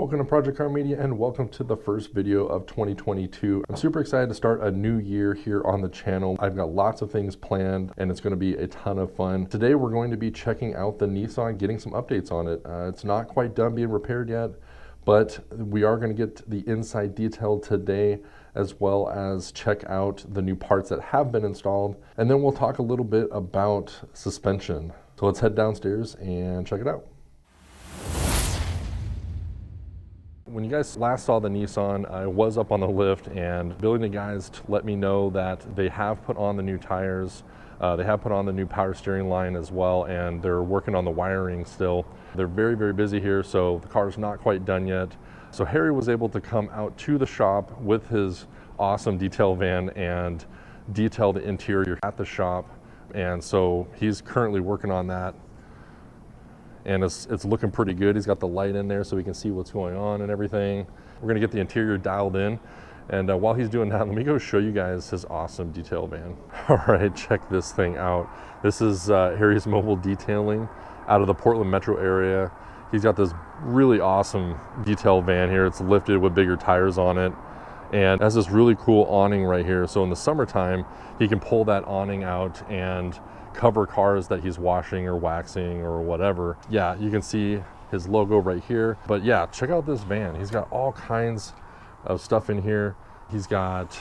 Welcome to Project Car Media and welcome to the first video of 2022. I'm super excited to start a new year here on the channel. I've got lots of things planned and it's going to be a ton of fun. Today we're going to be checking out the Nissan, getting some updates on it. It's not quite done being repaired yet, but we are going to get the inside detail today, as well as check out the new parts that have been installed. And then we'll talk a little bit about suspension. So let's head downstairs and check it out. When you guys last saw the Nissan, I was up on the lift and Billy and the guys let me know that they have put on the new tires. They have put on the new power steering line as well, and they're working on the wiring still. They're very, very busy here, so the car's not quite done yet. So Harry was able to come out to the shop with his awesome detail van and detail the interior at the shop. And so he's currently working on that. And it's looking pretty good. He's got the light in there so we can see what's going on and everything. We're gonna get the interior dialed in. And while he's doing that, let me go show you guys his awesome detail van. All right, check this thing out. This is Harry's Mobile Detailing out of the Portland metro area. He's got this really awesome detail van here. It's lifted with bigger tires on it. And has this really cool awning right here. So in the summertime, he can pull that awning out and cover cars that he's washing or waxing or whatever. Yeah, you can see his logo right here. But yeah, check out this van. He's got all kinds of stuff in here. He's got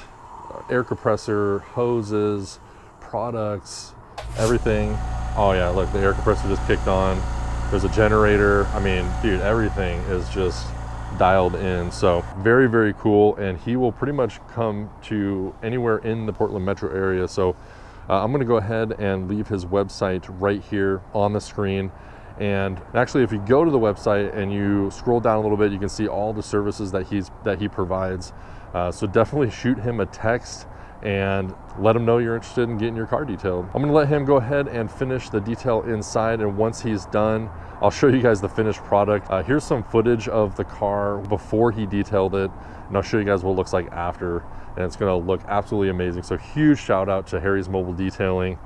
air compressor, hoses, products, everything. Oh yeah, look, the air compressor just kicked on. There's a generator. I mean, dude, everything is just dialed in. So very, very cool. And he will pretty much come to anywhere in the Portland metro area. So I'm going to go ahead and leave his website right here on the screen. And actually, if you go to the website and you scroll down a little bit, you can see all the services that he provides. So definitely shoot him a text and let him know you're interested in getting your car detailed. I'm going to let him go ahead and finish the detail inside, and once he's done, I'll show you guys the finished product. Here's some footage of the car before he detailed it, and I'll show you guys what it looks like after. And it's gonna look absolutely amazing. So huge shout out to Harry's Mobile Detailing.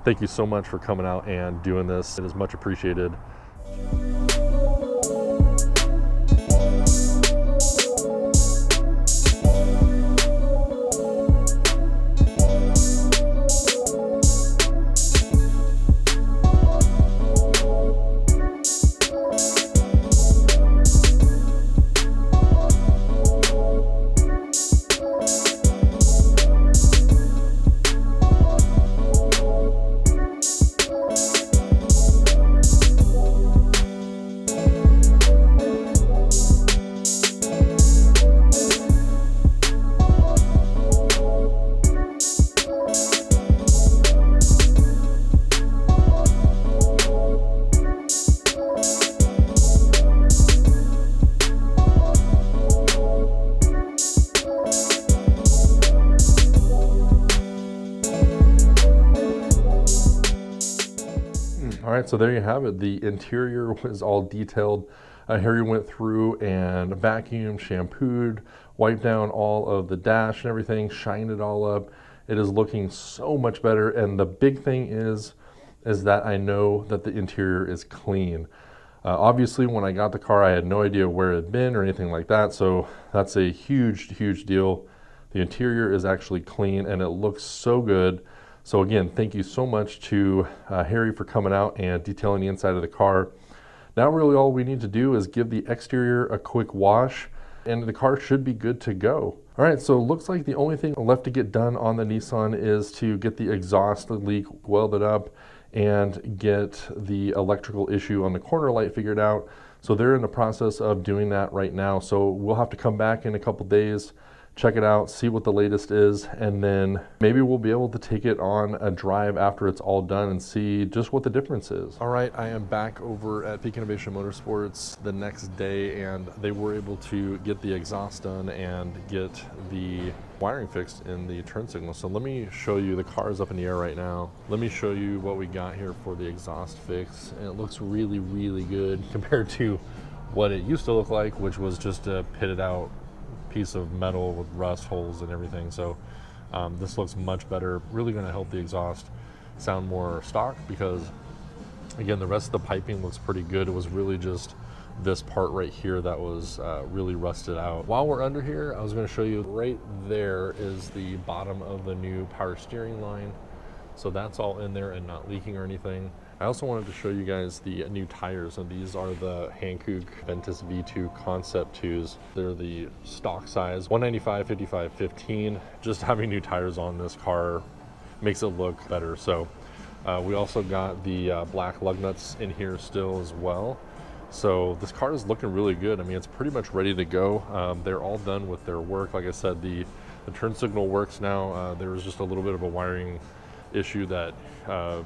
Thank you so much for coming out and doing this. It is much appreciated. All right, so there you have it. The interior was all detailed. Harry went through and vacuumed, shampooed, wiped down all of the dash and everything, shined it all up. It is looking so much better. And the big thing is that I know that the interior is clean. Obviously, when I got the car, I had no idea where it had been or anything like that. So that's a huge, huge deal. The interior is actually clean and it looks so good. So again, thank you so much to Harry for coming out and detailing the inside of the car. Now really all we need to do is give the exterior a quick wash and the car should be good to go. All right, so it looks like the only thing left to get done on the Nissan is to get the exhaust leak welded up and get the electrical issue on the corner light figured out. So they're in the process of doing that right now. So we'll have to come back in a couple days, check it out, see what the latest is, and then maybe we'll be able to take it on a drive after it's all done and see just what the difference is. All right, I am back over at Peak Innovation Motorsports the next day, and they were able to get the exhaust done and get the wiring fixed in the turn signal. So let me show you, the car is up in the air right now. Let me show you what we got here for the exhaust fix, and it looks really, really good compared to what it used to look like, which was just a pitted out piece of metal with rust holes and everything. So this looks much better, really going to help the exhaust sound more stock, because again, the rest of the piping looks pretty good. It was really just this part right here that was really rusted out. While we're under here, I was going to show you right there is the bottom of the new power steering line. So that's all in there and not leaking or anything. I also wanted to show you guys the new tires, and these are the Hankook Ventus V2 Concept 2s. They're the stock size, 195, 55, 15. Just having new tires on this car makes it look better. So we also got the black lug nuts in here still as well. So this car is looking really good. I mean, it's pretty much ready to go. They're all done with their work. Like I said, the turn signal works now. There was just a little bit of a wiring issue that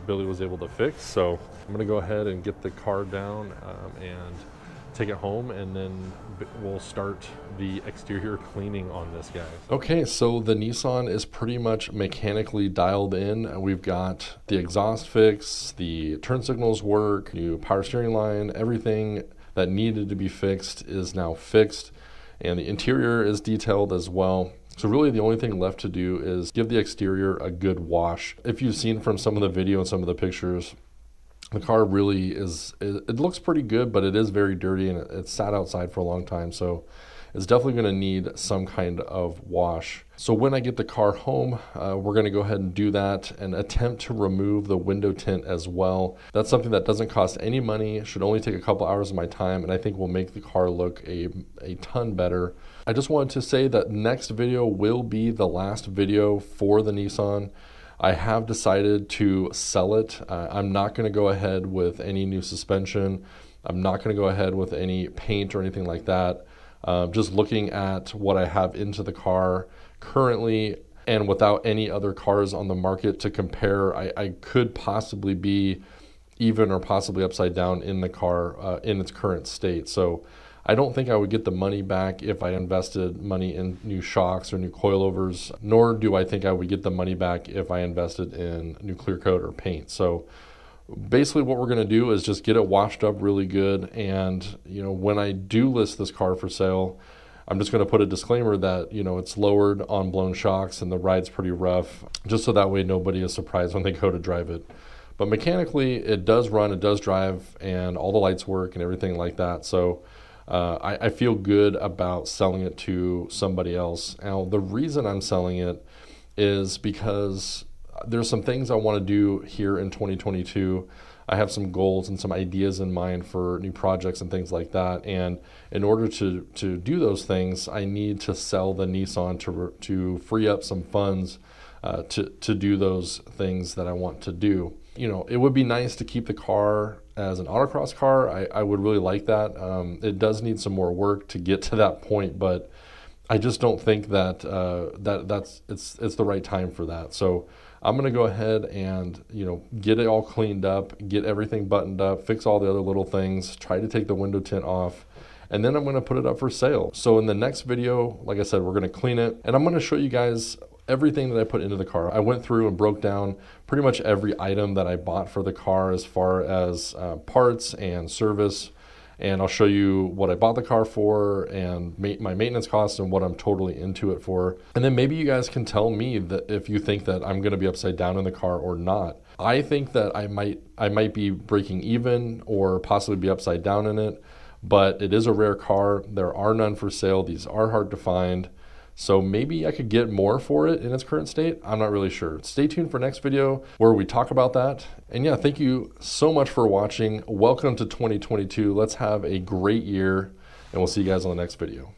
Billy was able to fix. So I'm gonna go ahead and get the car down and take it home, and then we'll start the exterior cleaning on this guy. Okay, so the Nissan is pretty much mechanically dialed in. We've got the exhaust fix, the turn signals work, new power steering line, everything that needed to be fixed is now fixed, and the interior is detailed as well. So really the only thing left to do is give the exterior a good wash. If you've seen from some of the video and some of the pictures, the car really is, it looks pretty good, but it is very dirty, and it's sat outside for a long time. So it's definitely gonna need some kind of wash. So when I get the car home, we're gonna go ahead and do that and attempt to remove the window tint as well. That's something that doesn't cost any money, should only take a couple hours of my time, and I think will make the car look a ton better. I just wanted to say that next video will be the last video for the Nissan. I have decided to sell it. I'm not gonna go ahead with any new suspension. I'm not gonna go ahead with any paint or anything like that. Just looking at what I have into the car currently, and without any other cars on the market to compare, I could possibly be even or possibly upside down in the car in its current state. So I don't think I would get the money back if I invested money in new shocks or new coilovers, nor do I think I would get the money back if I invested in new clear coat or paint. So basically what we're gonna do is just get it washed up really good, and when I do list this car for sale, I'm just gonna put a disclaimer that it's lowered on blown shocks and the ride's pretty rough, just so that way nobody is surprised when they go to drive it. But mechanically it does run, it does drive, and all the lights work and everything like that. So I feel good about selling it to somebody else. Now, the reason I'm selling it is because there's some things I want to do here in 2022. I have some goals and some ideas in mind for new projects and things like that. And in order to do those things, I need to sell the Nissan to free up some funds to do those things that I want to do. It would be nice to keep the car as an autocross car. I would really like that. It does need some more work to get to that point, but I just don't think that it's the right time for that. So I'm gonna go ahead and get it all cleaned up, get everything buttoned up, fix all the other little things, try to take the window tint off, and then I'm gonna put it up for sale. So in the next video, like I said, we're gonna clean it, and I'm gonna show you guys everything that I put into the car. I went through and broke down pretty much every item that I bought for the car as far as parts and service, and I'll show you what I bought the car for and my maintenance costs and what I'm totally into it for. And then maybe you guys can tell me that if you think that I'm gonna be upside down in the car or not. I think that I might be breaking even or possibly be upside down in it, but it is a rare car. There are none for sale. These are hard to find. So maybe I could get more for it in its current state. I'm not really sure. Stay tuned for next video where we talk about that. And yeah, thank you so much for watching. Welcome to 2022. Let's have a great year, and we'll see you guys on the next video.